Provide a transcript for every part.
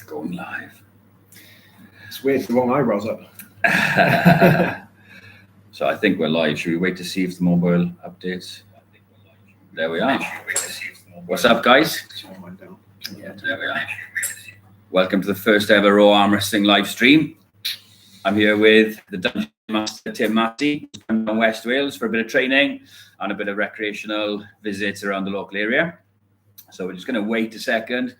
Going live. It's weird, the wrong eyebrows up. So I think we're live. Should we wait to see if the mobile updates? There we are. What's up, guys? Yeah, there we are. Welcome to the first ever Raw Arm Wrestling live stream. I'm here with the Dungeon Master, Tim Massey, from West Wales for a bit of training and a bit of recreational visits around the local area. So we're just going to wait a second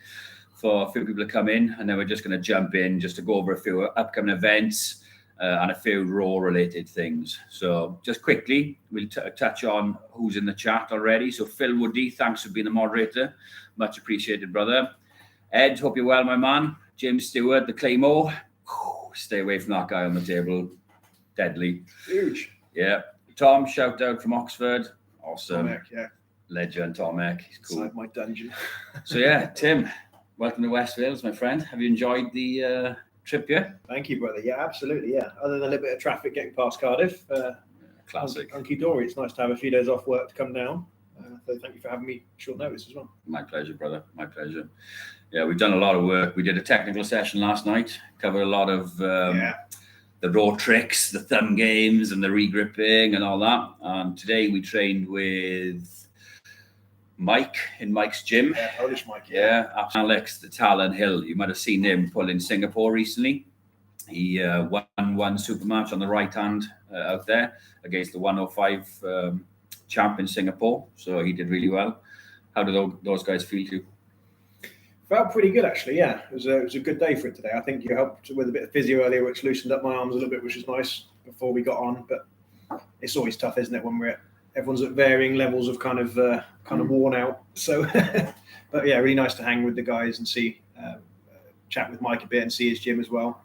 for a few people to come in, and then we're just going to jump in just to go over a few upcoming events and a few Raw related things. So just quickly, we'll touch on who's in the chat already. So Phil Woody, thanks for being the moderator. Much appreciated, brother. Ed, hope you're well, my man. James Stewart, the Claymore. Stay away from that guy on the table. Deadly. Huge. Yeah. Tom, shout out from Oxford. Awesome. Tomek, yeah. Legend, Tomek. He's cool. Inside my dungeon. So yeah, Tim, welcome to West Wales, my friend. Have you enjoyed the trip here? Thank you, brother. Yeah, absolutely. Yeah. Other than a little bit of traffic getting past Cardiff. Classic. Hunky dory. It's nice to have a few days off work to come down. So thank you for having me short notice as well. My pleasure, brother. My pleasure. Yeah, we've done a lot of work. We did a technical session last night. Covered a lot of the raw tricks, the thumb games and the regripping and all that. And today we trained with Mike in Mike's gym. Yeah, Polish Mike. Yeah, Alex the Talon Hill. You might have seen him pull in Singapore recently. He won one super match on the right hand out there against the 105 champ in Singapore. So he did really well. How did those guys feel to you? Felt pretty good, actually. Yeah, it was a good day for it today. I think you helped with a bit of physio earlier, which loosened up my arms a little bit, which is nice before we got on. But it's always tough, isn't it, when everyone's at varying levels of kind of worn out. So, but yeah, really nice to hang with the guys and see, chat with Mike a bit and see his gym as well.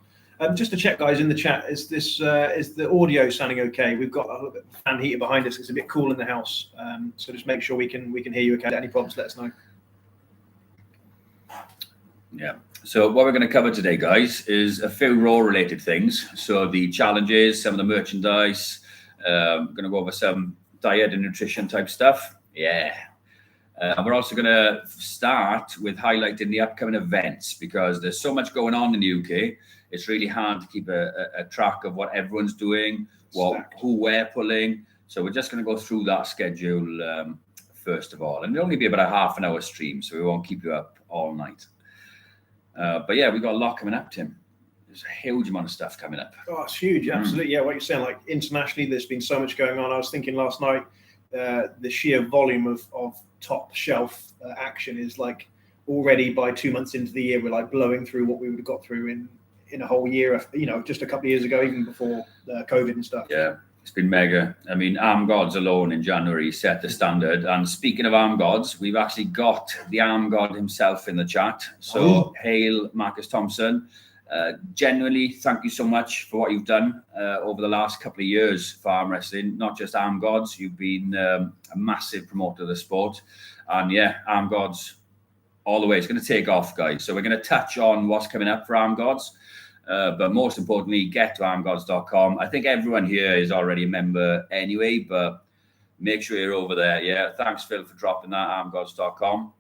Just to check, guys, in the chat, is the audio sounding okay? We've got a little bit of fan heater behind us. It's a bit cool in the house, so just make sure we can hear you okay. Any problems, let us know. Yeah. So what we're going to cover today, guys, is a few Raw related things. So the challenges, some of the merchandise. We're going to go over some diet and nutrition type stuff. Yeah. And we're also going to start with highlighting the upcoming events because there's so much going on in the UK. It's really hard to keep a track of what everyone's doing, who we're pulling. So we're just going to go through that schedule first of all. And it'll only be about a half an hour stream, so we won't keep you up all night. But yeah, we've got a lot coming up, Tim. There's a huge amount of stuff coming up. Oh, it's huge. Absolutely. Yeah, what you're saying, like internationally, there's been so much going on. I was thinking last night, the sheer volume of top shelf action is like already by 2 months into the year, we're like blowing through what we would have got through in a whole year, just a couple of years ago, even before COVID and stuff. Yeah, it's been mega. I mean, Arm Gods alone in January set the standard. And speaking of Arm Gods, we've actually got the Arm God himself in the chat. So, hail Marcus Thompson. Genuinely, thank you so much for what you've done over the last couple of years for arm wrestling, not just Arm Gods. You've been a massive promoter of the sport. And yeah, Arm Gods all the way. It's going to take off, guys. So we're going to touch on what's coming up for Arm Gods. But most importantly, get to armgods.com. I think everyone here is already a member anyway, but make sure you're over there. Yeah, thanks, Phil, for dropping that, armgods.com.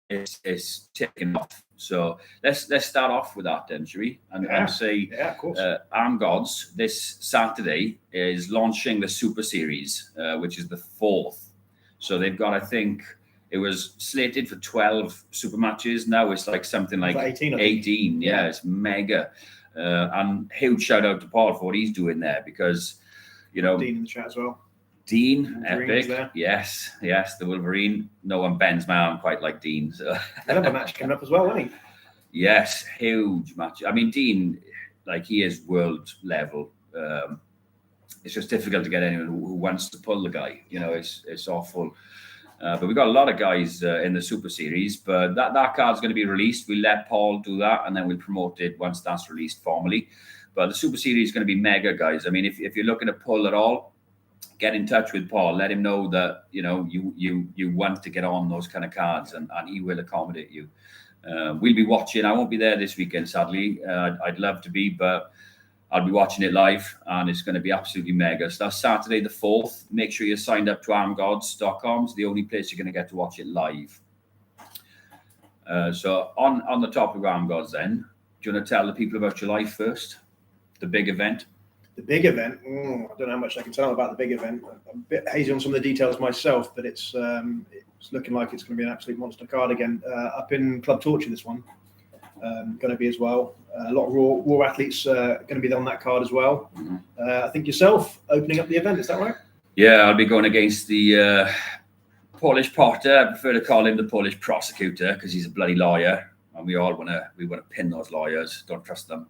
It's taking off. So let's start off with that then, shall we? And say, of course. Arm Gods this Saturday is launching the Super Series, which is the 4th. So they've got, I think, it was slated for 12 super matches. Now it's like something like 18. Yeah, it's mega. And huge shout out to Paul for what he's doing there because, Dean in the chat as well. Dean, epic. There. Yes, the Wolverine. No one bends my arm quite like Dean. So another match coming up as well, isn't he? Yes, huge match. I mean, Dean, like he is world level. It's just difficult to get anyone who wants to pull the guy. It's awful. But we've got a lot of guys in the Super Series, but that card's going to be released. We'll let Paul do that, and then we'll promote it once that's released formally. But the Super Series is going to be mega, guys. I mean, if you're looking to pull at all, get in touch with Paul. Let him know that, you want to get on those kind of cards, and he will accommodate you. We'll be watching. I won't be there this weekend, sadly. I'd love to be, but I'll be watching it live, and it's going to be absolutely mega. So that's Saturday the 4th. Make sure you're signed up to armgods.com. It's the only place you're going to get to watch it live. So on the topic of Arm Gods then, do you want to tell the people about July 1st, the big event? The big event, I don't know how much I can tell about the big event. I'm a bit hazy on some of the details myself, but it's looking like it's going to be an absolute monster card again. Up in Club Torture, this one going to be as well. A lot of raw athletes going to be on that card as well. Mm-hmm. I think yourself opening up the event, is that right? Yeah, I'll be going against the Polish Potter. I prefer to call him the Polish prosecutor because he's a bloody lawyer, and we want to pin those lawyers. Don't trust them.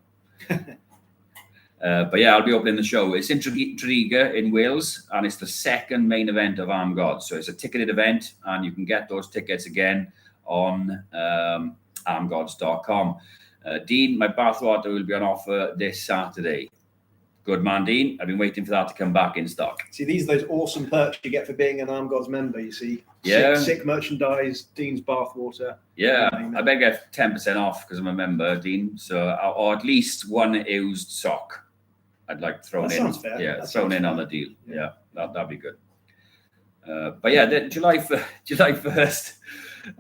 But yeah, I'll be opening the show. It's in Tregear in Wales, and it's the second main event of Arm Gods. So it's a ticketed event, and you can get those tickets again on armgods.com. Dean, my bathwater will be on offer this Saturday. Good man, Dean. I've been waiting for that to come back in stock. See, these are those awesome perks you get for being an Arm Gods member, you see. Yeah. Sick merchandise, Dean's bathwater. Yeah, I better get 10% off because I'm a member, Dean. So, or at least one used sock. I'd like thrown That in. sounds fair. Yeah, That thrown sounds in fair. on the deal. Yeah, that'd be good. But yeah, July 1st,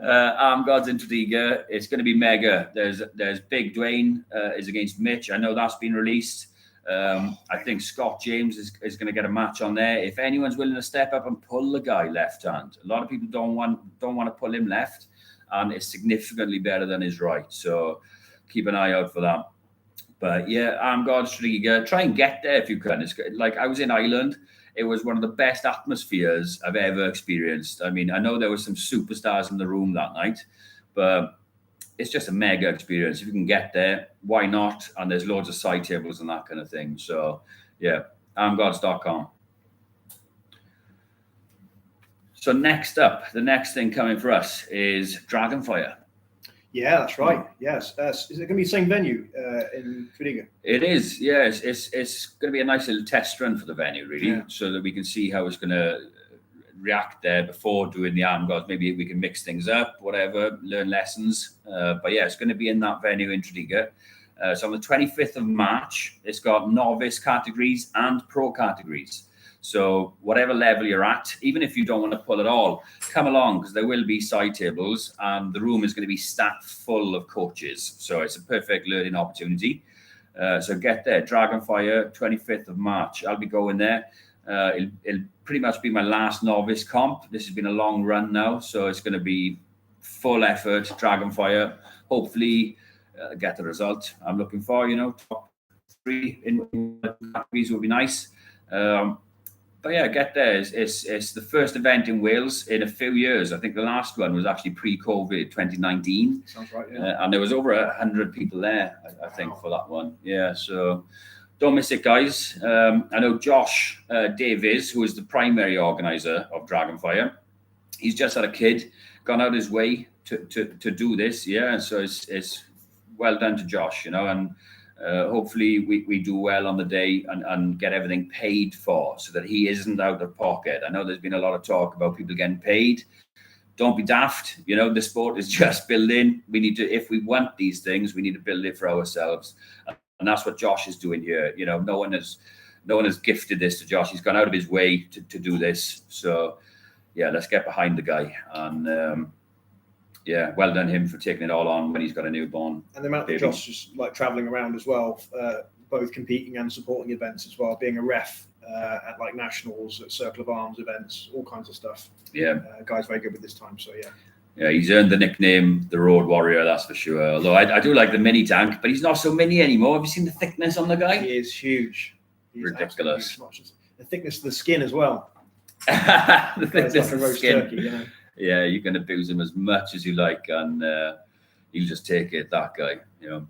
Arm Gods in Tregear. It's going to be mega. There's Big Dwayne is against Mitch. I know that's been released. I think Scott James is going to get a match on there. If anyone's willing to step up and pull the guy left hand, a lot of people don't want to pull him left, and it's significantly better than his right. So keep an eye out for that. But yeah, Arm Gods Tregear. Try and get there if you can. It's like I was in Ireland. It was one of the best atmospheres I've ever experienced. I mean, I know there were some superstars in the room that night, but it's just a mega experience. If you can get there, why not? And there's loads of side tables and that kind of thing. So yeah, armgods.com. So next up, the next thing coming for us is Dragonfire. Yeah, that's right. Yes. Is it going to be the same venue in Tregear? It is, yes. It's going to be a nice little test run for the venue, really, so that we can see how it's going to react there before doing the Arm Gods. Maybe we can mix things up, whatever, learn lessons. But yeah, it's going to be in that venue in Tregear. So on the 25th of March, it's got novice categories and pro categories. So whatever level you're at, even if you don't want to pull it all, come along because there will be side tables and the room is going to be stacked full of coaches. So it's a perfect learning opportunity. So get there, Dragonfire, 25th of March. I'll be going there. It'll pretty much be my last novice comp. This has been a long run now, so it's going to be full effort, Dragonfire. Hopefully get the result I'm looking for, top 3 in categories would be nice. But yeah, get there. It's the first event in Wales in a few years. I think the last one was actually pre-COVID, 2019. Sounds right, yeah. And there was over 100 people there, I think, for that one. Yeah, so don't miss it, guys. I know Josh Davies, who is the primary organizer of Dragonfire, he's just had a kid, gone out his way to do this. Yeah, so it's well done to Josh, and hopefully we do well on the day and get everything paid for so that he isn't out of pocket. I know there's been a lot of talk about people getting paid. Don't be daft. The sport is just building. We need to, if we want these things, we need to build it for ourselves. And that's what Josh is doing here. No one has gifted this to Josh. He's gone out of his way to do this. So yeah, let's get behind the guy. And yeah, well done him for taking it all on when he's got a newborn. And the amount that Josh is like traveling around as well, both competing and supporting events as well, being a ref at like nationals, at Circle of Arms events, all kinds of stuff. Yeah, guy's very good with this time. So yeah. Yeah, he's earned the nickname the Road Warrior, that's for sure. Although I do like the mini tank, but he's not so mini anymore. Have you seen the thickness on the guy? He is huge. He's ridiculous. The thickness of the skin as well. The thickness like of the skin. Turkey, Yeah, you can abuse him as much as you like, and he'll just take it, that guy.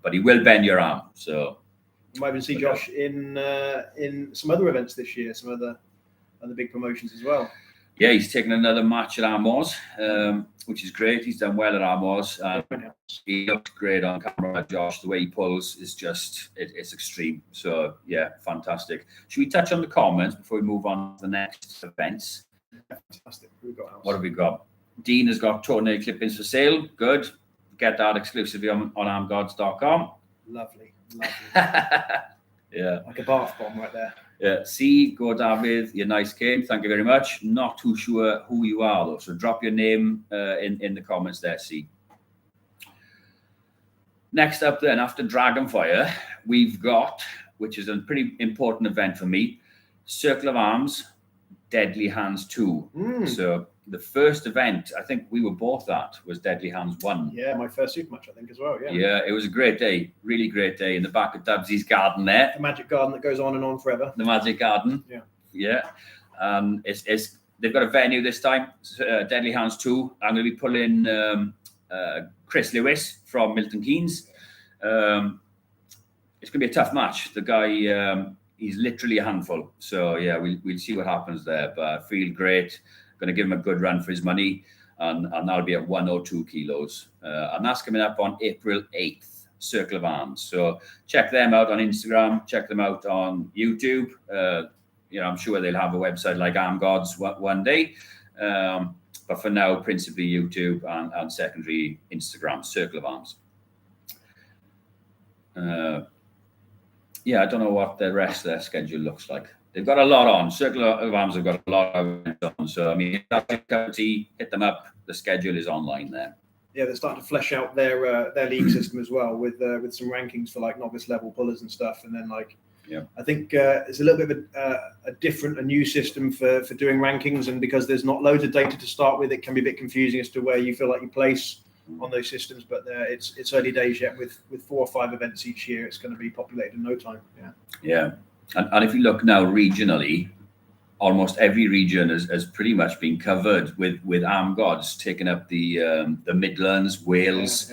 But he will bend your arm. So you might even see Josh in some other events this year, some other big promotions as well. Yeah, he's taken another match at Armwrestling, which is great. He's done well at Armwrestling. He looks great on camera, Josh. The way he pulls is just, it's extreme. So, yeah, fantastic. Should we touch on the comments before we move on to the next events? Fantastic. What have we got? Dean has got toenail clippings for sale. Good. Get that exclusively on armgods.com. Lovely. Yeah. Like a bath bomb right there. Yeah, see, go David, you're nice kid. Thank you very much. Not too sure who you are though, so drop your name in the comments there. See. Next up then, after Dragonfire, we've got, which is a pretty important event for me, Circle of Arms, Deadly Hands 2. So the first event, I think we were both at, was Deadly Hands 1. Yeah, my first super match, I think, as well. Yeah. Yeah, it was a great day, really great day in the back of Dubsy's garden there. The magic garden that goes on and on forever. The magic garden. Yeah. Yeah. They've got a venue this time, Deadly Hands 2. I'm going to be pulling Chris Lewis from Milton Keynes. It's going to be a tough match. The guy, he's literally a handful. So, yeah, we'll see what happens there. But I feel great. Going to give him a good run for his money. And that'll be at 102 kilos. And that's coming up on April 8th, Circle of Arms. So check them out on Instagram. Check them out on YouTube. I'm sure they'll have a website like Arm Gods one day. But for now, principally YouTube and secondary Instagram, Circle of Arms. I don't know what the rest of their schedule looks like. They've got a lot on. Circle of Arms have got a lot on. So, I mean, hit them up. The schedule is online there. Yeah, they're starting to flesh out their league system as well with some rankings for like novice level pullers and stuff. And then I think it's a little bit of a new system for doing rankings. And because there's not loads of data to start with, it can be a bit confusing as to where you feel like you place on those systems. But it's early days yet. With 4 or 5 events each year, it's going to be populated in no time. Yeah. And if you look now regionally, almost every region has pretty much been covered with Arm Gods taking up the Midlands, Wales,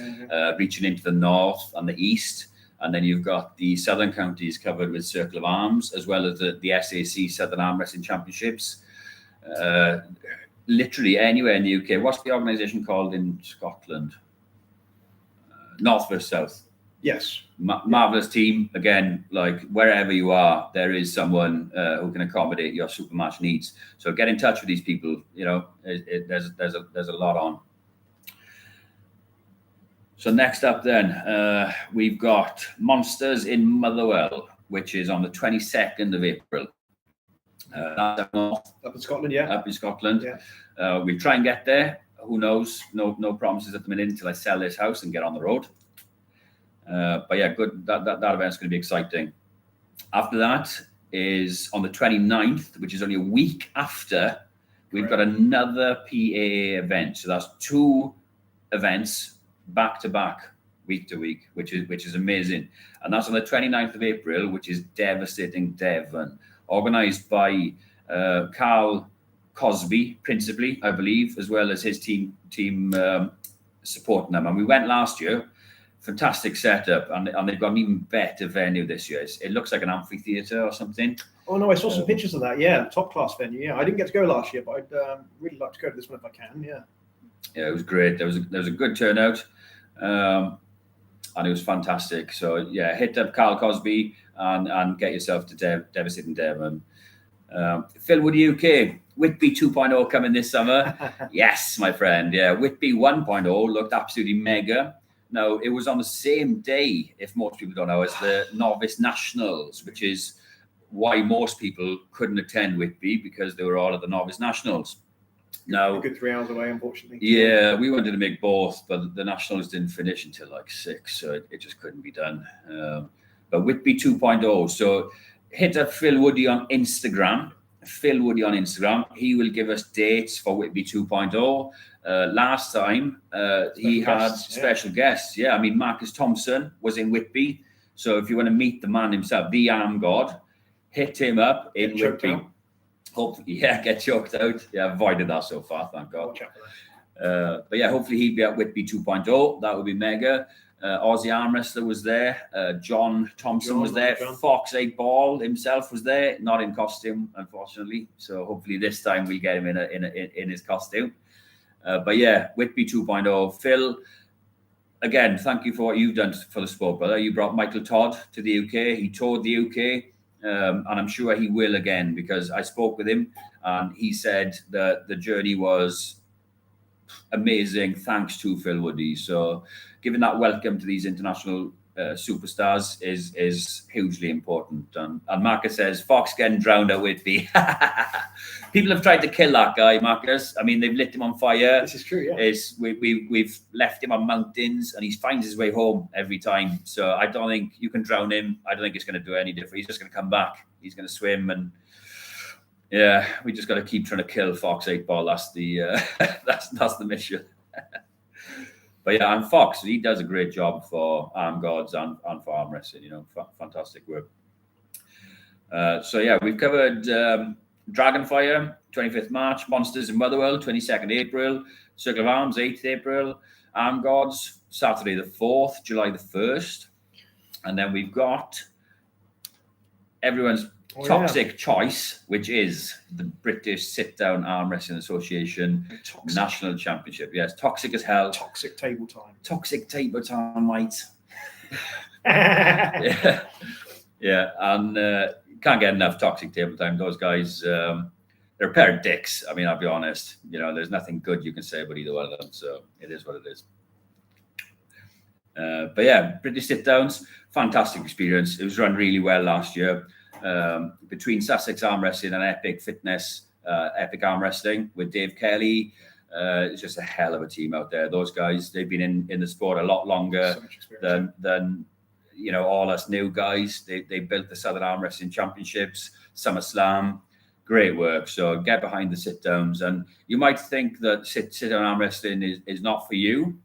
reaching into the north and the east. And then you've got the southern counties covered with Circle of Arms, as well as the SAC Southern Arm Wrestling Championships. Literally anywhere in the UK. What's the organisation called in Scotland? North vs South. Yes. Marvelous team. Again, like wherever you are, there is someone who can accommodate your super match needs. So get in touch with these people. There's a lot on. So next up then, we've got Monsters in Motherwell, which is on the 22nd of April. That's up in Scotland, yeah. Up in Scotland. Yeah. We'll try and get there. Who knows? No promises at the minute until I sell this house and get on the road. But yeah, good. That event's going to be exciting. After that is on the 29th, which is only a week after, we've got another PAA event. So that's 2 events back to back, week to week, which is amazing. And that's on the 29th of April, which is Devastating Devon, organised by Carl Cosby, principally, I believe, as well as his team supporting them. And we went last year. Fantastic setup, and they've got an even better venue this year. It looks like an amphitheatre or something. Oh no, I saw some pictures of that. Yeah, top class venue. Yeah, I didn't get to go last year, but I'd really like to go to this one if I can. Yeah. Yeah, it was great. There was a good turnout, and it was fantastic. So yeah, hit up Carl Cosby and get yourself to Devastating Devon. Philwood UK, Whitby 2.0 coming this summer. Yes, my friend. Yeah, Whitby 1.0 looked absolutely mega. Now, it was on the same day, if most people don't know, as the Novice Nationals, which is why most people couldn't attend Whitby, because they were all at the Novice Nationals. Now, a good 3 hours away, unfortunately. Yeah, we wanted to make both, but the Nationals didn't finish until like 6, so it just couldn't be done. But Whitby 2.0, so hit up Phil Woody on Instagram. He will give us dates for Whitby 2.0. Last time he had special guests. Yeah, I mean, Marcus Thompson was in Whitby. So if you want to meet the man himself, the Arm God, hit him up in Whitby. Hopefully, get choked out. Yeah, avoided that so far, thank God. But yeah, hopefully he'd be at Whitby 2.0. That would be mega. Aussie arm wrestler was there. John Thompson was there. Fox 8 Ball himself was there, not in costume, unfortunately. So hopefully this time we'll get him in his costume. But yeah, Whitby 2.0. Phil, again, thank you for what you've done for the sport, brother. You brought Michael Todd to the UK. He toured the UK, and I'm sure he will again, because I spoke with him and he said that the journey was amazing thanks to Phil Woody. So giving that welcome to these international superstars is hugely important. And Marcus says, Fox getting drowned at Whitby. People have tried to kill that guy, Marcus. I mean, they've lit him on fire. This is true, yeah. We've left him on mountains, and he finds his way home every time. So I don't think you can drown him. I don't think it's going to do any different. He's just going to come back. He's going to swim, and yeah, we just got to keep trying to kill Fox 8-Ball. That's the that's the mission. But yeah, and Fox, he does a great job for Arm Gods and for arm wrestling. You know, fantastic work. So yeah, we've covered Dragonfire, 25th March, Monsters in Motherwell, 22nd April, Circle of Arms, 8th April, Arm Gods, Saturday the 4th, July the 1st. And then we've got everyone's toxic choice, which is the British Sit-Down Arm Wrestling Association National Championship. Yes, toxic as hell. Toxic table time. Toxic table time, mate. Yeah. Yeah, and can't get enough toxic table time. Those guys, they're a pair of dicks. I mean, I'll be honest. You know, there's nothing good you can say about either one of them. So it is what it is. But yeah, British Sit-Downs, fantastic experience. It was run really well last year. Between Sussex Arm Wrestling and Epic Fitness, Epic Arm Wrestling with Dave Kelly. It's just a hell of a team out there. Those guys, they've been in the sport a lot longer than you know, all us new guys. They built the Southern Arm Wrestling Championships, SummerSlam. Great work. So get behind the sit-downs. And you might think that sit-down arm wrestling is not for you,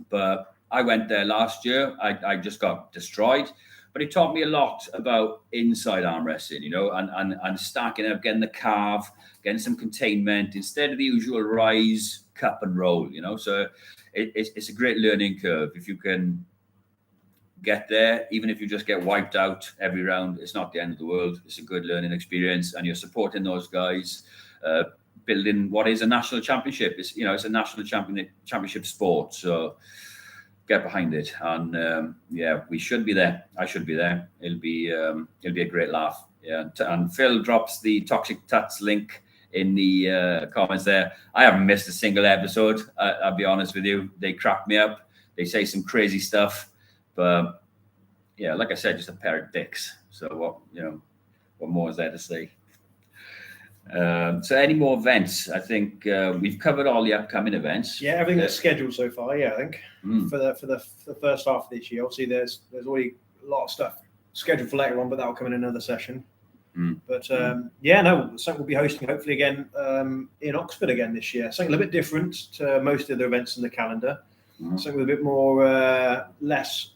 but I went there last year. I just got destroyed. But it taught me a lot about inside arm wrestling, you know, and stacking up, getting the carve, getting some containment instead of the usual rise, cup and roll, you know. So it's a great learning curve. If you can get there, even if you just get wiped out every round, it's not the end of the world. It's a good learning experience, and you're supporting those guys, building what is a national championship. It's, you know, it's a national championship sport. So get behind it, and yeah, we should be there. I should be there. It'll be a great laugh. Yeah, and Phil drops the Toxic Tuts link in the comments there. I haven't missed a single episode. I'll be honest with you. They crack me up. They say some crazy stuff, but yeah, like I said, just a pair of dicks. So what more is there to say? So any more events? I think we've covered all the upcoming events. Yeah, everything that's scheduled so far. Yeah, I think for the first half of this year. Obviously, there's already a lot of stuff scheduled for later on, but that will come in another session. But yeah, no, something we'll be hosting hopefully again in Oxford again this year. Something a little bit different to most of the events in the calendar. Something with a bit more less.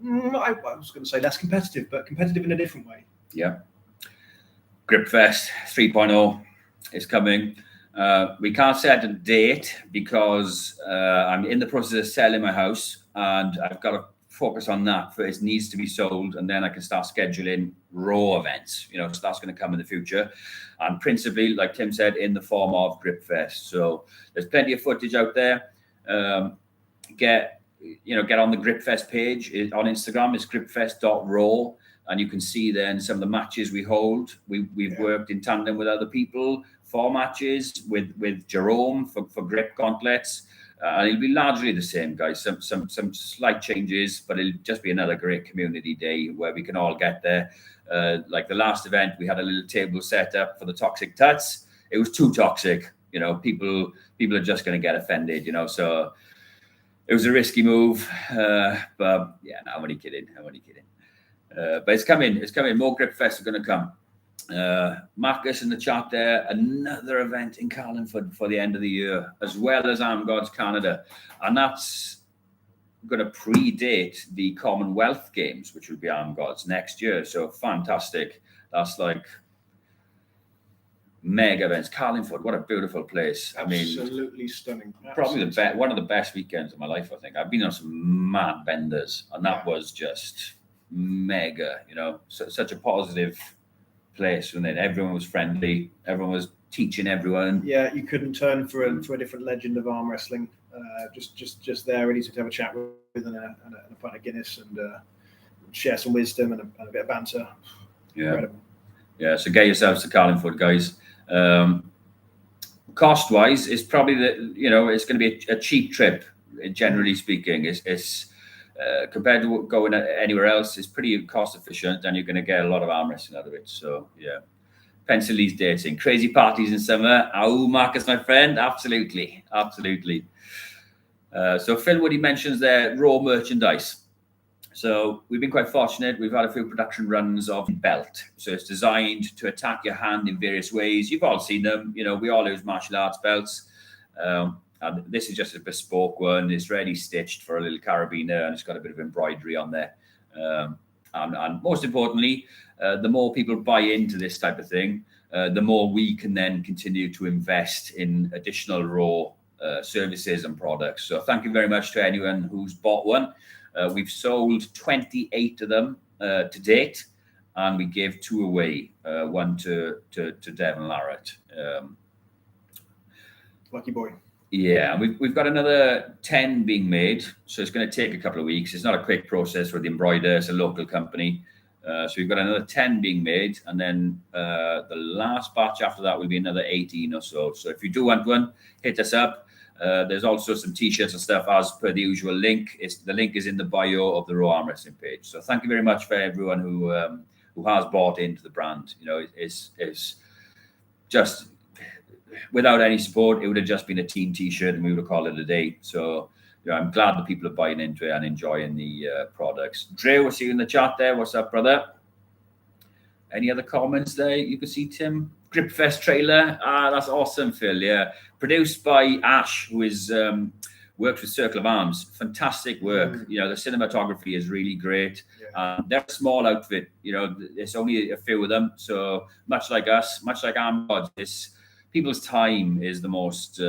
I was going to say less competitive, but competitive in a different way. Yeah. Gripfest 3.0 is coming. We can't set a date because I'm in the process of selling my house, and I've got to focus on that. First, it needs to be sold, and then I can start scheduling raw events. You know, so that's going to come in the future, and principally, like Tim said, in the form of Gripfest. So there's plenty of footage out there. Get on the Gripfest page on Instagram. It's gripfest.raw. And you can see then some of the matches we hold. We've worked in tandem with other people for matches with Jerome for grip gauntlets. And it'll be largely the same, guys. Some slight changes, but it'll just be another great community day where we can all get there. Like the last event, we had a little table set up for the Toxic Tuts. It was too toxic. You know, people are just going to get offended. You know, so it was a risky move. But yeah, no, I'm only kidding. But it's coming. More Gripfest are going to come. Marcus in the chat there. Another event in Carlingford for the end of the year, as well as Arm Gods Canada, and that's going to predate the Commonwealth Games, which will be Arm Gods next year. So fantastic! That's like mega events. Carlingford, what a beautiful place! Absolutely stunning. Probably one of the best weekends of my life. I think I've been on some mad benders, and that was just mega, you know, such a positive place, and then everyone was friendly, everyone was teaching everyone. Yeah, you couldn't turn for a different legend of arm wrestling. Just there, ready to have a chat with and a pint of Guinness and share some wisdom and a bit of banter. Yeah, incredible. Yeah. So get yourselves to Carlingford, guys. Cost wise, it's probably it's going to be a cheap trip. Generally speaking, it's compared to going anywhere else, it's pretty cost efficient, and you're going to get a lot of arm wrestling out of it. So yeah, pencil these dates in. Crazy parties in summer. Oh, Marcus, my friend, absolutely. So Phil Woody mentions there raw merchandise. So we've been quite fortunate. We've had a few production runs of belt. So it's designed to attack your hand in various ways. You've all seen them. You know, we all use martial arts belts. And this is just a bespoke one. It's ready stitched for a little carabiner, and it's got a bit of embroidery on there. And most importantly, the more people buy into this type of thing, the more we can then continue to invest in additional raw services and products. So thank you very much to anyone who's bought one. We've sold 28 of them to date, and we gave 2 away, one to Devon Larratt. Lucky boy. Yeah, we've got another 10 being made, so it's going to take a couple of weeks. It's not a quick process for the embroider. It's a local company. So we've got another 10 being made, and then the last batch after that will be another 18 or so. So if you do want one, hit us up. There's also some t-shirts and stuff as per the usual link. The link is in the bio of the Raw Arm Wrestling page. So thank you very much for everyone who has bought into the brand. You know, it's just without any support, it would have just been a team t-shirt and we would have called it a day. So you know, I'm glad that people are buying into it and enjoying the products. Dre, we'll see you in the chat there. What's up, brother? Any other comments there you can see, Tim? Gripfest trailer. That's awesome, Phil. Yeah. Produced by Ash, who is works with Circle of Arms. Fantastic work. You know, the cinematography is really great. Yeah. They're a small outfit. You know, there's only a few of them. So much like us, much like Armwrestling, people's time is the most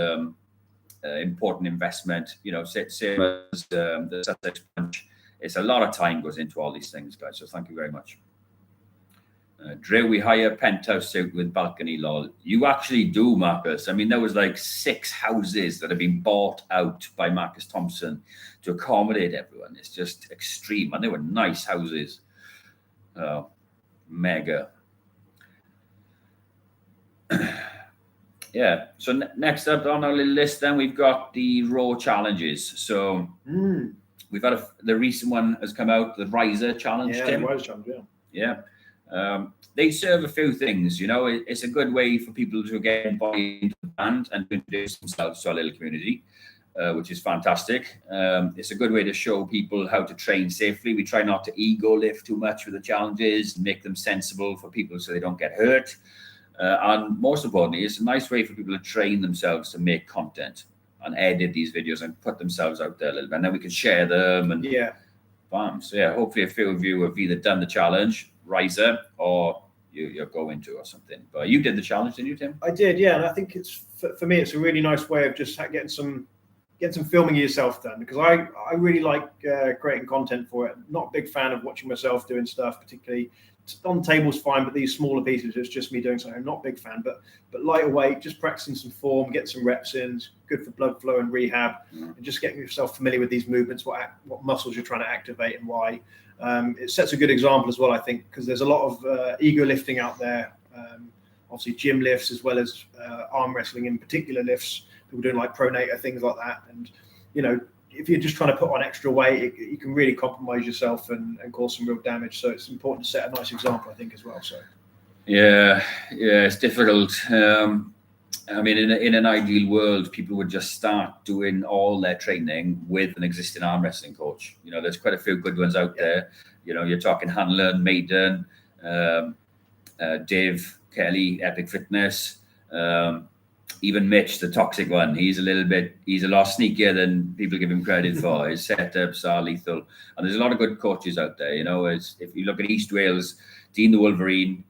important investment. You know, same as the Sussex Punch. It's a lot of time goes into all these things, guys. So thank you very much. Dre, we hire penthouse suit with balcony, lol. You actually do, Marcus. I mean, there was like 6 houses that have been bought out by Marcus Thompson to accommodate everyone. It's just extreme. And they were nice houses. Mega. Yeah. So next up on our little list, then we've got the Raw challenges. So we've had the recent one has come out, the Riser challenge. Yeah, Tim. the Riser challenge. Yeah. They serve a few things, you know. It's a good way for people to get involved into the band and to introduce themselves to our little community, which is fantastic. It's a good way to show people how to train safely. We try not to ego lift too much with the challenges, make them sensible for people so they don't get hurt. And most importantly, it's a nice way for people to train themselves to make content and edit these videos and put themselves out there a little bit. And then we can share them and bam. So yeah, hopefully a few of you have either done the challenge, Riser, or you're going to or something. But you did the challenge, didn't you, Tim? I did, yeah. And I think it's for me, it's a really nice way of just getting some filming yourself done, because I really like creating content for it. Not a big fan of watching myself doing stuff, particularly on tables fine, but these smaller pieces, it's just me doing something. I'm not a big fan, but lighter weight, just practicing some form, get some reps in, it's good for blood flow and rehab, and just getting yourself familiar with these movements, what muscles you're trying to activate and why. It sets a good example as well, I think, because there's a lot of ego lifting out there. Obviously, gym lifts as well as arm wrestling in particular lifts. People doing like pronator, things like that. And, you know, if you're just trying to put on extra weight, you can really compromise yourself and cause some real damage. So it's important to set a nice example, I think, as well. So, yeah, it's difficult. I mean, in an ideal world, people would just start doing all their training with an existing arm wrestling coach. You know, there's quite a few good ones out there. You know, you're talking Hanlon, Maiden, Dave Kelly, Epic Fitness, even Mitch, the toxic one. He's a lot sneakier than people give him credit for. His setups are lethal. And there's a lot of good coaches out there. You know, if you look at East Wales, Dean the Wolverine,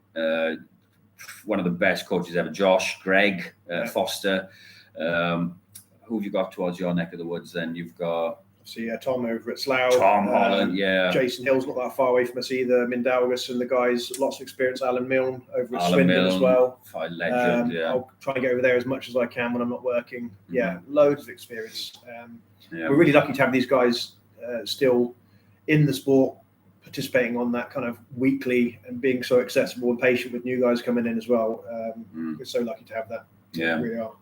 one of the best coaches ever, Josh, Greg, Foster. Who have you got towards your neck of the woods then? You've got... Tom over at Slough. Tom Holland, Jason Hill's not that far away from us either. Mindaugas and the guys, lots of experience. Alan Milne over at Swindon as well. Legend, I'll try and get over there as much as I can when I'm not working. Loads of experience. We're really lucky to have these guys still in the sport, participating on that kind of weekly and being so accessible and patient with new guys coming in as well. We're so lucky to have that. Yeah, we really are.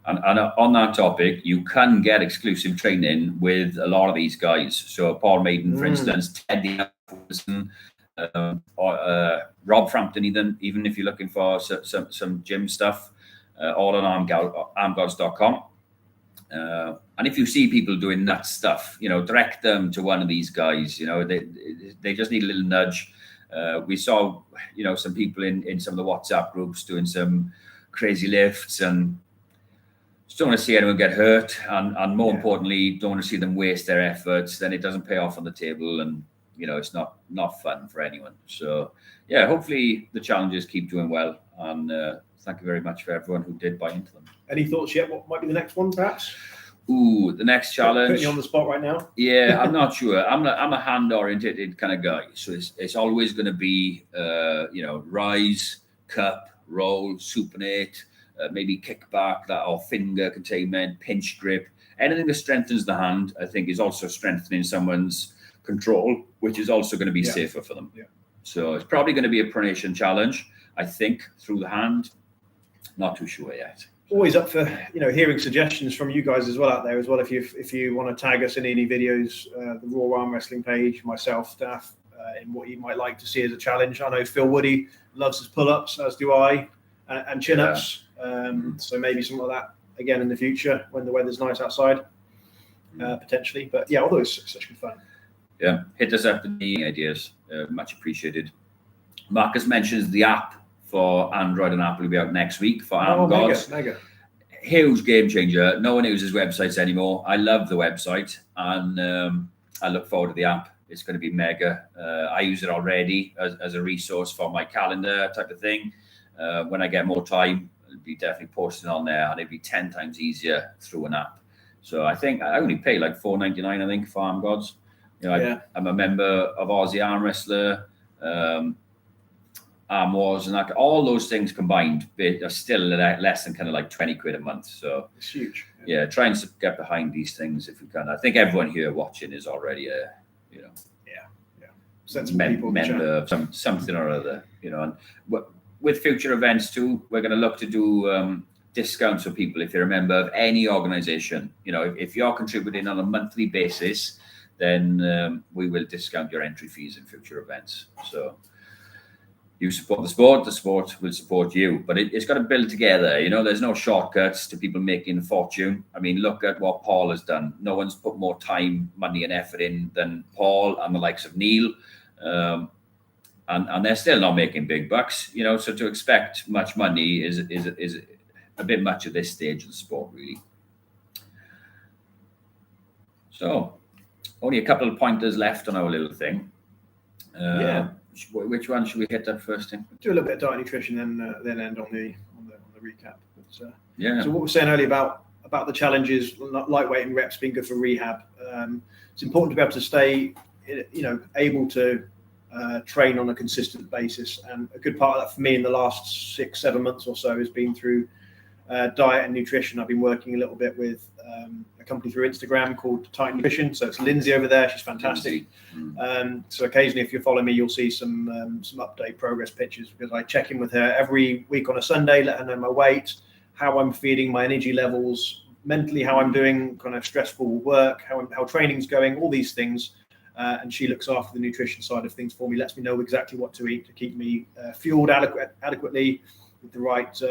And on that topic, you can get exclusive training with a lot of these guys. So Paul Maiden, for instance, Teddy Wilson, or Rob Frampton, even if you're looking for some gym stuff, all on armgods.com. And if you see people doing that stuff, direct them to one of these guys. They just need a little nudge. We saw, some people in some of the WhatsApp groups doing some crazy lifts, and just don't want to see anyone get hurt. And more importantly, don't want to see them waste their efforts. Then it doesn't pay off on the table, and it's not fun for anyone. So yeah, hopefully the challenges keep doing well. And thank you very much for everyone who did buy into them. Any thoughts yet? What might be the next one, perhaps? Ooh, the next challenge. Putting you on the spot right now. Yeah, I'm not sure. I'm a hand-oriented kind of guy, so it's always going to be rise, cup, roll, supinate, maybe kickback, or finger containment, pinch grip. Anything that strengthens the hand, I think, is also strengthening someone's control, which is also going to be safer for them. Yeah. So it's probably going to be a pronation challenge, I think, through the hand. Not too sure yet. Always up for hearing suggestions from you guys as well out there as well. If you want to tag us in any videos, the Raw Arm Wrestling page, myself, staff, in what you might like to see as a challenge. I know Phil Woody loves his pull-ups, as do I, and chin-ups. So maybe something like that again in the future when the weather's nice outside, potentially. But yeah, although it's such good fun. Yeah, hit us up with any ideas. Much appreciated. Marcus mentions the app for Android and Apple will be out next week for Arm Gods. Mega. Huge game changer. No one uses websites anymore. I love the website, and I look forward to the app. It's going to be mega. I use it already as a resource for my calendar type of thing. When I get more time, I'll be definitely posting on there, and it'll be 10 times easier through an app. So I think I only pay like $4.99, I think, for Arm Gods. I'm a member of Aussie Arm Wrestler, Arm Wars, and all those things combined are still less than kind of like 20 quid a month. So it's huge. Yeah, try and get behind these things if you can. I think everyone here watching is already a member of something or other. And with future events too, we're going to look to do discounts for people if you're a member of any organization. If you're contributing on a monthly basis, then we will discount your entry fees in future events. So you support the sport will support you. But it's got to build together. There's no shortcuts to people making a fortune. I mean, look at what Paul has done. No one's put more time, money, and effort in than Paul and the likes of Neil. And they're still not making big bucks. So to expect much money is a bit much at this stage of the sport, really. So only a couple of pointers left on our little thing. Which one should we hit up first? Do a little bit of diet nutrition, then end on the recap. But, So what we were saying earlier about the challenges, lightweight and reps being good for rehab. It's important to be able to stay, able to train on a consistent basis. And a good part of that for me in the last 6-7 months or so has been through diet and nutrition. I've been working a little bit with a company through Instagram called Tight Nutrition. So it's Lindsay over there. She's fantastic. So occasionally, if you follow me, you'll see some update progress pictures, because I check in with her every week on a Sunday, let her know my weight, how I'm feeding, my energy levels, mentally how I'm doing, kind of stressful work, how training's going, all these things. And she looks after the nutrition side of things for me, lets me know exactly what to eat to keep me fueled adequately with the right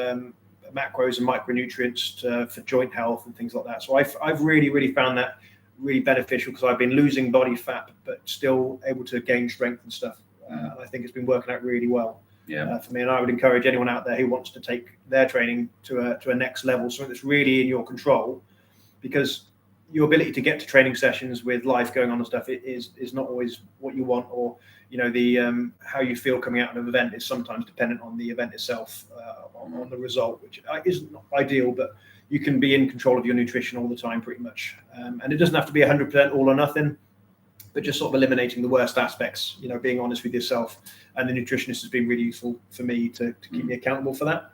macros and micronutrients for joint health and things like that. So I've really found that really beneficial, because I've been losing body fat but still able to gain strength and stuff. And I think it's been working out really well for me. And I would encourage anyone out there who wants to take their training to a next level, something that's really in your control, because your ability to get to training sessions with life going on and stuff is not always what you want, or the how you feel coming out of an event is sometimes dependent on the event itself, on the result, which isn't ideal, but you can be in control of your nutrition all the time pretty much, and it doesn't have to be 100% all or nothing, but just sort of eliminating the worst aspects, being honest with yourself. And the nutritionist has been really useful for me to keep me accountable for that.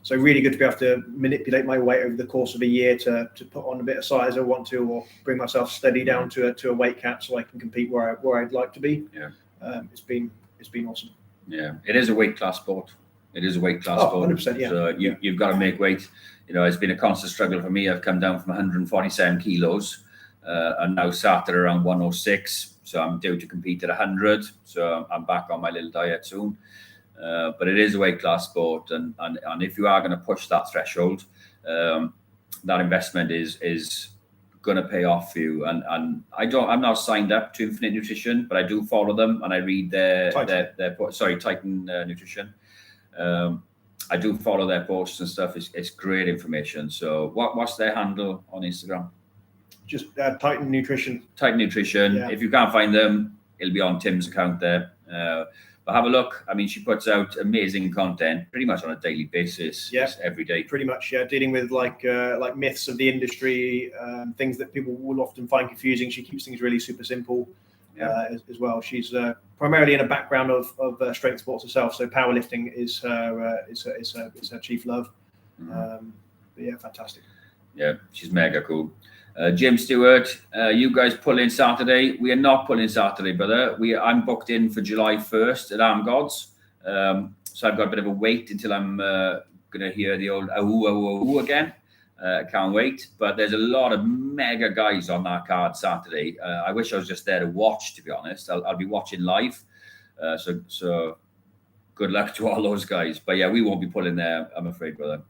So really good to be able to manipulate my weight over the course of a year to put on a bit of size I want to, or bring myself steady down to a weight cap so I can compete where I'd like to be. It's been awesome. Yeah, it is a weight class sport. It is a weight class. Oh, 100%, yeah. So you've got to make weight. You know, it's been a constant struggle for me. I've come down from 147 kilos and now sat at around 106. So I'm due to compete at 100. So I'm back on my little diet soon. But it is a weight class sport. And if you are going to push that threshold, that investment is going to pay off for you. And I'm not signed up to Infinite Nutrition, but I do follow them and I read their Titan Nutrition. I do follow their posts and stuff. It's great information. So what's their handle on Instagram? Just Titan Nutrition. Titan Nutrition. Yeah. If you can't find them, it'll be on Tim's account there. But have a look. I mean, she puts out amazing content pretty much on a daily basis. Yeah. Every day. Pretty much, yeah. Dealing with like myths of the industry, things that people will often find confusing. She keeps things really super simple. As well. She's primarily in a background of strength sports herself, so powerlifting is her chief love. But yeah, fantastic. Yeah, she's mega cool. Jim Stewart, you guys pull in Saturday. We are not pulling Saturday, brother. I'm booked in for July 1st at Arm Gods. So I've got a bit of a wait until I'm going to hear the old ahoo again. Can't wait. But there's a lot of mega guys on that card Saturday. I wish I was just there to watch, to be honest. I'll be watching live. So good luck to all those guys. But yeah, we won't be pulling there, I'm afraid, brother.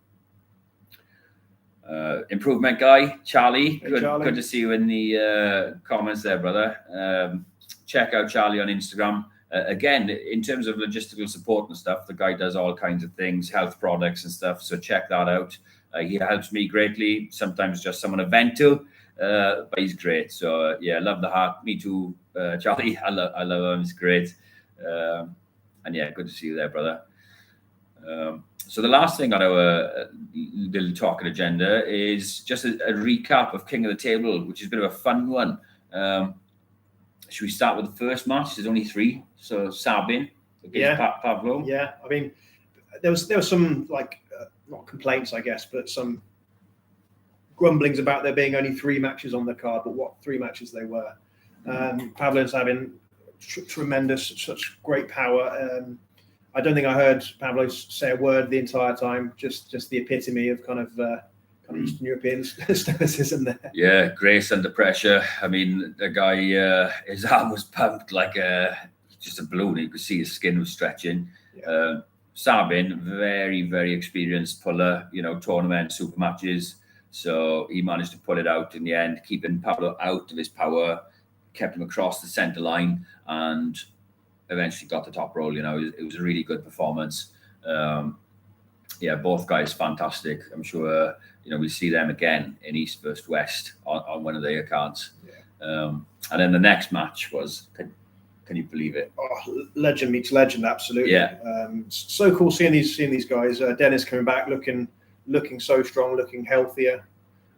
Improvement guy, Charlie. Hey, Charlie. Good to see you in the comments there, brother. Check out Charlie on Instagram. Again, in terms of logistical support and stuff, the guy does all kinds of things, health products and stuff. So check that out. He helps me greatly. Sometimes just someone to vent to, but he's great. So yeah, love the heart. Me too, Charlie. I love him. He's great. And yeah, good to see you there, brother. So the last thing on our little talking agenda is just a recap of King of the Table, which is a bit of a fun one. Should we start with the first match? There's only 3. So Sabin against Pavlo. Yeah, I mean, there was some like not complaints, I guess, but some grumblings about there being only 3 matches on the card. But what 3 matches they were? Pavlo and Sabin, tremendous, such great power. I don't think I heard Pavlo say a word the entire time. Just the epitome of kind of Eastern European stoicism there. Yeah, grace under pressure. I mean, the guy, his arm was pumped like just a balloon. You could see his skin was stretching. Yeah. Sabin, very, very experienced puller. You know, tournament, super matches. So he managed to pull it out in the end, keeping Pavlo out of his power, kept him across the center line, and eventually got the top roll. You know, it was a really good performance. Yeah, both guys fantastic. I'm sure we'll see them again in East versus West on one of their cards. Yeah. And then the next match was, can you believe it? Oh, legend meets legend, absolutely. Yeah. So cool seeing these guys. Dennis coming back, looking so strong, looking healthier.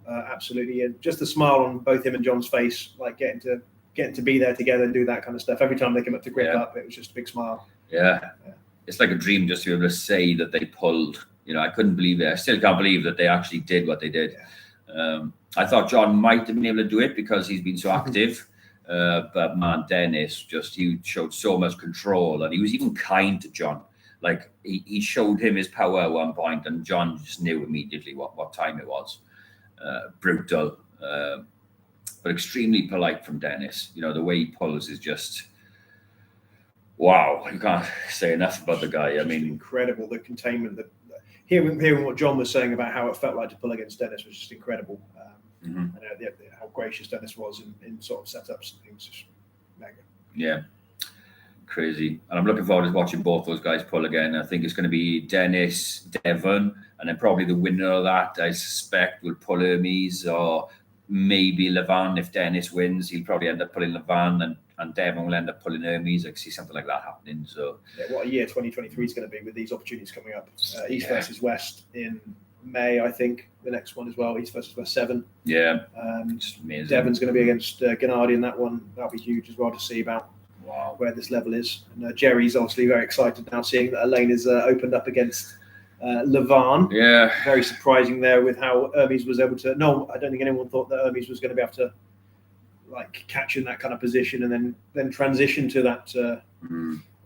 Absolutely, and just the smile on both him and John's face, like getting to be there together and do that kind of stuff. Every time they came up to grip up, it was just a big smile. Yeah. It's like a dream just to be able to say that they pulled. I couldn't believe it. I still can't believe that they actually did what they did. Yeah. I thought John might have been able to do it because he's been so active. But man, Dennis he showed so much control, and he was even kind to John. Like he showed him his power at one point, and John just knew immediately what time it was. Brutal, but extremely polite from Dennis. The way he pulls is just wow. You can't say enough about the guy. I mean, incredible. The containment, hearing what John was saying about how it felt like to pull against Dennis was just incredible. And how gracious Dennis was in sort of setups and things, just mega. Yeah, crazy. And I'm looking forward to watching both those guys pull again. I think it's going to be Dennis, Devon, and then probably the winner of that, I suspect, will pull Hermes, or maybe Levan. If Dennis wins, he'll probably end up pulling Levan, and Devon will end up pulling Hermes. I can see something like that happening. So yeah, what a year 2023 is going to be with these opportunities coming up. East versus West in May, I think. The next one as well, East versus West 7. Yeah, it's amazing. Devon's going to be against Gennady in that one. That'll be huge as well to see about where this level is. And Jerry's obviously very excited now, seeing that Elaine is opened up against Levan. Yeah, very surprising there with how Hermes was able to. No, I don't think anyone thought that Hermes was going to be able to like catch in that kind of position and then transition to that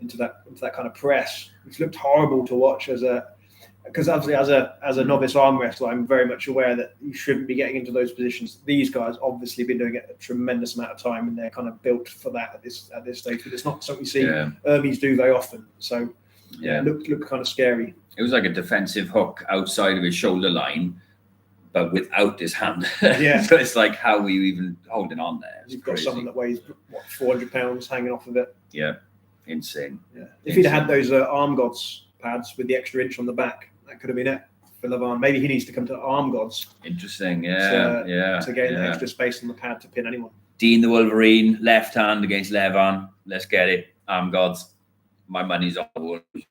into that kind of press, which looked horrible to watch because obviously as a novice arm wrestler, I'm very much aware that you shouldn't be getting into those positions. These guys obviously been doing it a tremendous amount of time, and they're kind of built for that at this stage. But it's not something you see Ermies do very often. So it looked kind of scary. It was like a defensive hook outside of his shoulder line, but without his hand. Yeah. So it's like, how were you even holding on there? You've got someone that weighs 400 pounds hanging off of it. Yeah, insane. Yeah. If he'd had those Arm Gods pads with the extra inch on the back, that could have been it for Levan. Maybe he needs to come to Arm Gods. Interesting, to gain the extra space on the pad to pin anyone. Dean the Wolverine, left hand against Levan. Let's get it. Arm Gods. My money's on the Wolverine.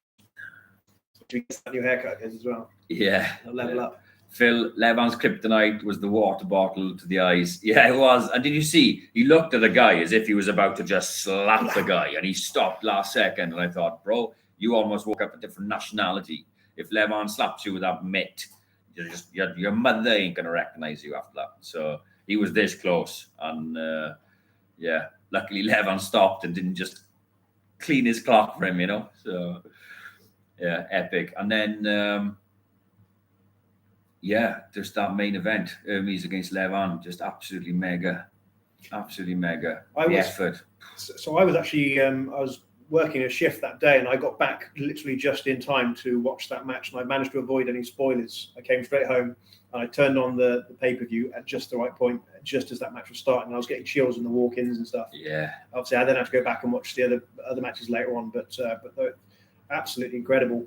Do you get that new haircut as well? Yeah. It'll level up. Phil, Levan's kryptonite was the water bottle to the eyes. Yeah, it was. And did you see? He looked at the guy as if he was about to just slap the guy, and he stopped last second. And I thought, bro, you almost woke up a different nationality. If Levan slaps you with that mitt, your mother ain't going to recognize you after that. So he was this close. And luckily Levan stopped and didn't just clean his clock for him, So, yeah, epic. And then, just that main event, Hermes against Levan, just absolutely mega. Effort. So I was actually, I was working a shift that day, and I got back literally just in time to watch that match, and I managed to avoid any spoilers. I came straight home and I turned on the pay-per-view at just the right point, just as that match was starting. I was getting chills in the walk-ins and stuff. Yeah. Obviously, I then had to go back and watch the other matches later on, but absolutely incredible.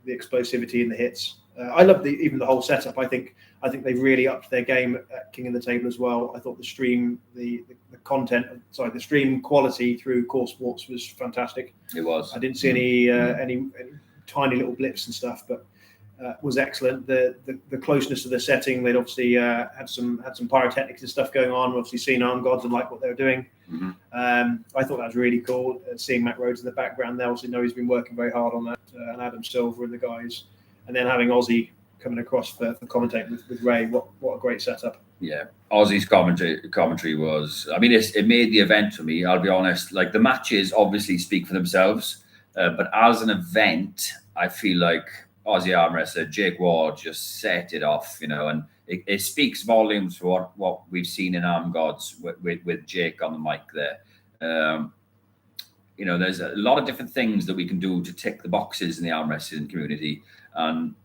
The explosivity and the hits. I love even the whole setup. I think they've really upped their game at King of the Table as well. I thought the stream quality through Core Sports was fantastic. It was. I didn't see any tiny little blips and stuff, but was excellent. The closeness of the setting. They'd obviously had some pyrotechnics and stuff going on. We've obviously seen Arm Gods and like what they were doing. Mm-hmm. I thought that was really cool. Seeing Matt Rhodes in the background, they obviously know he's been working very hard on that, and Adam Silver and the guys. And then having Ozzy coming across for commentating with Ray, what a great setup. Yeah, Ozzy's commentary was, I mean, it made the event for me, I'll be honest. Like, the matches obviously speak for themselves, but as an event, I feel like Aussie arm wrestler Jake Ward just set it off, and it speaks volumes for what we've seen in Arm Gods with Jake on the mic there. There's a lot of different things that we can do to tick the boxes in the arm wrestling community. And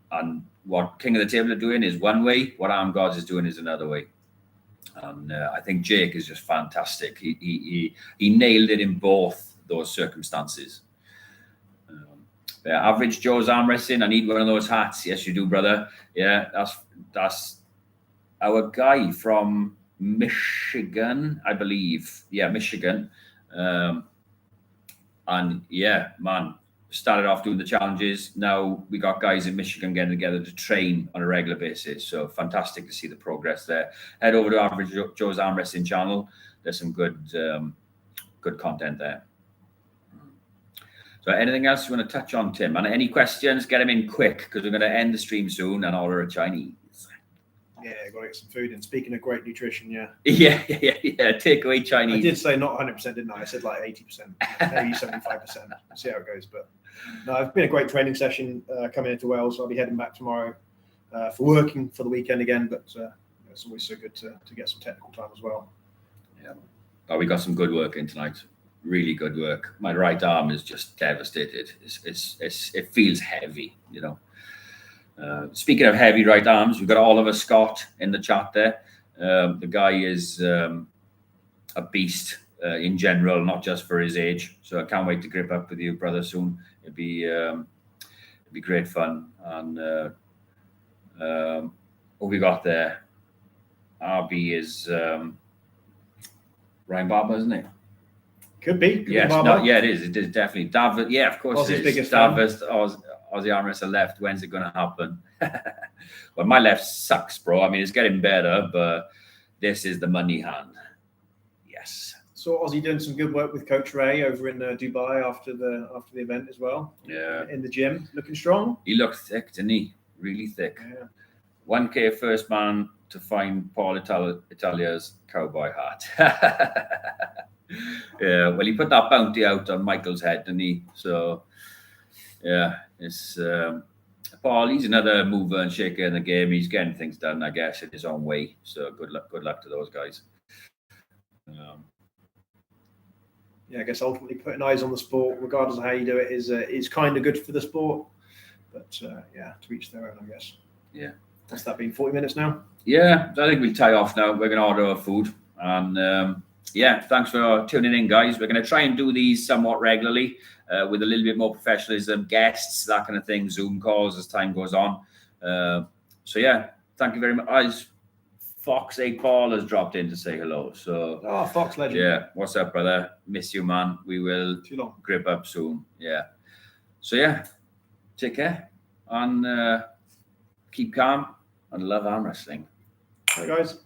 what King of the Table are doing is one way, what Arm Gods is doing is another way. And I think Jake is just fantastic. He nailed it in both those circumstances. Average Joe's arm wrestling. I need one of those hats. Yes, you do, brother. Yeah, that's our guy from Michigan, I believe. Yeah, Michigan. And yeah, man, started off doing the challenges. Now we got guys in Michigan getting together to train on a regular basis. So fantastic to see the progress there. Head over to Average Joe's Arm Wrestling channel. There's some good content there. So anything else you want to touch on, Tim? And any questions, get them in quick, because we're going to end the stream soon and order a Chinese. Yeah, got to get some food in. Speaking of great nutrition, yeah. Yeah. Takeaway Chinese. I did say not 100%, didn't I? I said like 80%, maybe 75%. We'll see how it goes. But no, it's been a great training session coming into Wales. I'll be heading back tomorrow for working for the weekend again. But it's always so good to get some technical time as well. Yeah. Oh, we got some good work in tonight. Really good work. My right arm is just devastated. It feels heavy, Speaking of heavy right arms, we've got Oliver Scott in the chat there. The guy is a beast in general, not just for his age. So I can't wait to grip up with you, brother, soon. It'd be great fun. And what we got there? RB is Ryan Barber, isn't it? Could be. Yes, it is. It is definitely. David, yeah, of course Ozzy's it is. biggest David, Aussie arm wrestler left. When's it going to happen? Well, my left sucks, bro. I mean, it's getting better, but this is the money hand. Yes. So Ozzy doing some good work with Coach Ray over in Dubai after the event as well. Yeah. In the gym, looking strong. He looked thick, didn't he? Really thick. Yeah. 1K first man to find Paul Italia's cowboy hat. Yeah, well, he put that bounty out on Michael's head, didn't he? So, yeah, it's Paul. He's another mover and shaker in the game. He's getting things done, I guess, in his own way. So, good luck to those guys. Yeah, I guess ultimately putting eyes on the sport, regardless of how you do it, is kind of good for the sport. But yeah, to each their own, I guess. Yeah. Has that been 40 minutes now? Yeah, I think we'll tie off now. We're going to order our food. And yeah, thanks for tuning in, guys. We're going to try and do these somewhat regularly with a little bit more professionalism, guests, that kind of thing, Zoom calls as time goes on. So yeah, thank you very much. Fox 8 Ball has dropped in to say hello. So Fox legend. Yeah, what's up, brother? Miss you, man. We will grip up soon. Yeah. So yeah, take care and keep calm and love arm wrestling. Bye, guys.